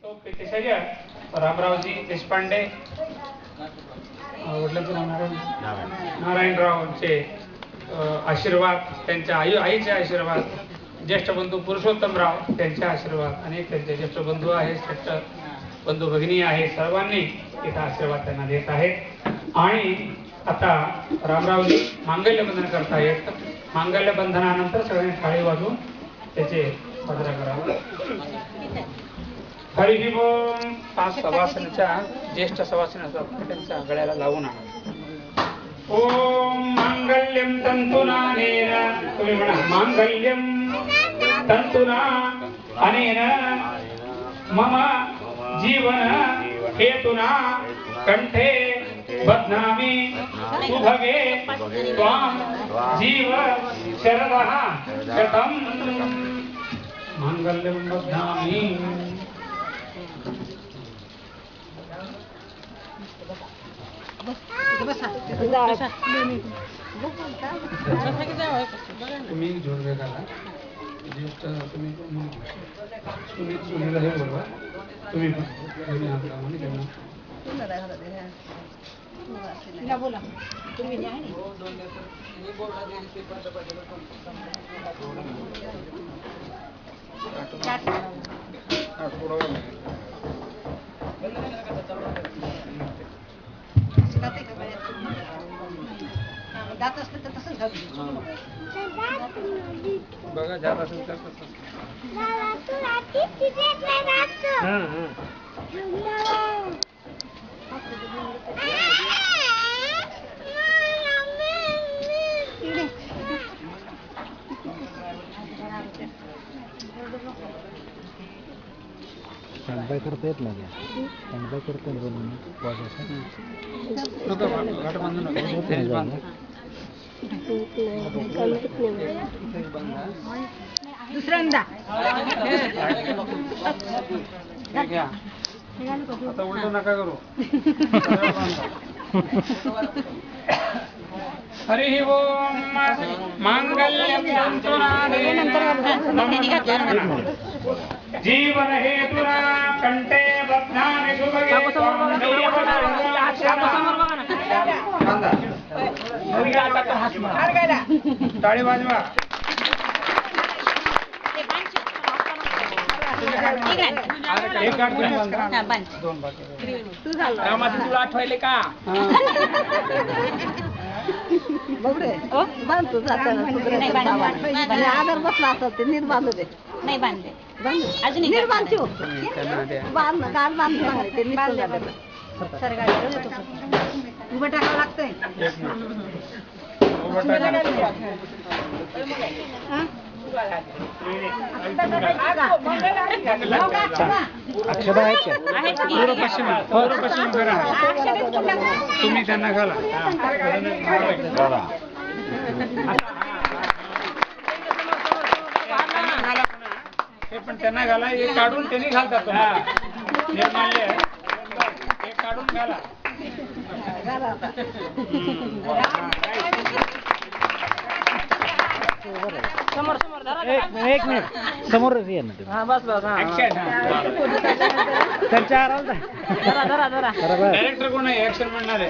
तो पितेशय रामरावजी देशपांडे वडिलांचं नाव नारायणरावचे आशीर्वाद, त्यांच्या आईचे आशीर्वाद, ज्येष्ठ बंधू पुरुषोत्तमराव त्यांचे आशीर्वाद, अनेक त्यांचे ज्येष्ठ बंधू आहेत, श्रेष्ठ बंधू भगिनी आहेत, सर्वांनी इथं आशीर्वाद त्यांना देत आहेत. आणि आता रामरावजी मांगल्य बंधन करतायत. मांगल्य बंधनानंतर सगळ्यांनी टाळी वाजवून त्याचे साजरा करावा. हरी ओम. पाच सवासनाच्या ज्येष्ठ सवासनाचा त्यांच्या गळ्याला लावून आणा. ओम मांगल्यम तंतुना अनेन, तुम्ही म्हणा मांगल्यम तंतुना अनेन मम जीवन हेतुना कंठे बध्नामि सुभगे त्वां जीव शरदः शतम्. मांगल्यम बध्नामि. तुम्ही जोडवे घाला. ज्येष्ठ तुम्ही सुनीला हे बोलवा. तुम्ही बोला. तुम्ही जात असलं तर तसंच बघा, जात असेल तर तसं. स्टँडबाय करता येत नाही. स्टँडबाय करता दुसऱ्यांदा आता उलट नका करू. हरी ओम. मांगल्यम जीवन हेतुना कंठे बध्नामि सुभगे. टाळी वाजवा. एक गाठ दोन बाकी. तुला आठवायले का? बांधतो आधार बसला असत ते नीट बांधू दे. नाही बांधले अजून नीट बांधतो. बांध गाठ बांधतो ते नीट झालं. उभं टाकावं लागतंय. अक्षदा आहेत का? पूर्व पश्चिम करा. तुम्ही त्यांना घाला. हे पण त्यांना घाला. हे काढून त्यांनी घालतात. निर्माल्य हे काढून घाला. समोर समोर धरा. एक मिनिट समोरच ये ना तुम्ही. बस बस. त्यांच्या आराम धरा धरा. डायरेक्टर कोण आहे? ऍक्शन म्हणणार आहे.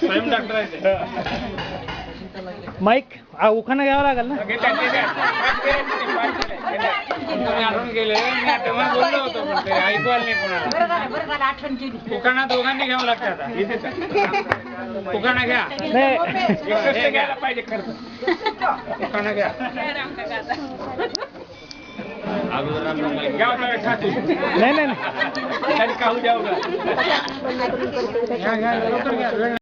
स्वयं डॉक्टर आहे. माईक उखाणा घ्यावा लागेल ना. तुम्ही आणून गेले. मी तेव्हा बोललो होतो पण ते ऐकू आलं नाही कोणाला. उखाणा दोघांनी घ्यावं लागतं. आता इथे उखाणा घ्या. नाही घ्यायला पाहिजे खरं. उखाणा घ्या. नाही खाऊ द्यावं. घ्या घ्या लवकर घ्या.